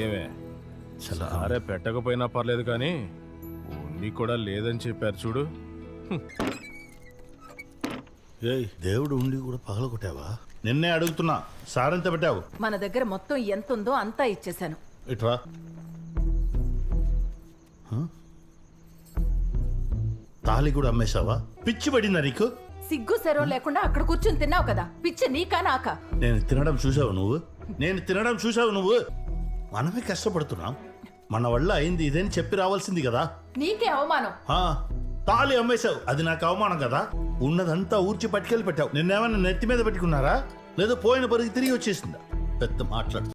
ఏమే సరే పెట్టకపోయినా పర్లేదు కానీ ఉన్ని కూడా లేదని చెప్పారు చూడు. ఏయ్ దేవుడు ఉండి కూడా పగలగొట్టావా? నిన్నే అడుగుతున్నా, సారెంత పెట్టావు? మన దగ్గర మొత్తం ఎంత ఉందో అంతా ఇచ్చేశాను. ఇట్రా. తాళి కూడా అమ్మేశావా? పిచ్చి పడిందా నీకు? సిగ్గు సెరవు లేకుండా అక్కడ కూర్చుని తిన్నావు కదా, పిచ్చి నీకా నాకా? నేను తినడం చూసావు నువ్వు? నేను తినడం చూసావు నువ్వు? మనమే కష్టపడుతున్నాం, మన వల్ల అయింది ఇదేని చెప్పి రావాల్సింది కదా. నీకే అవమానం. తాళి అమ్మేశావు, అది నాకు అవమానం కదా. ఉన్నదంతా ఊర్చి పట్టుకెళ్ళి పెట్టావు. నిన్నేమన్నా నెత్తి మీద పెట్టుకున్నారా, లేదో పోయిన పరికి తిరిగి వచ్చేసిందా? పెద్ద మాట్లాడు.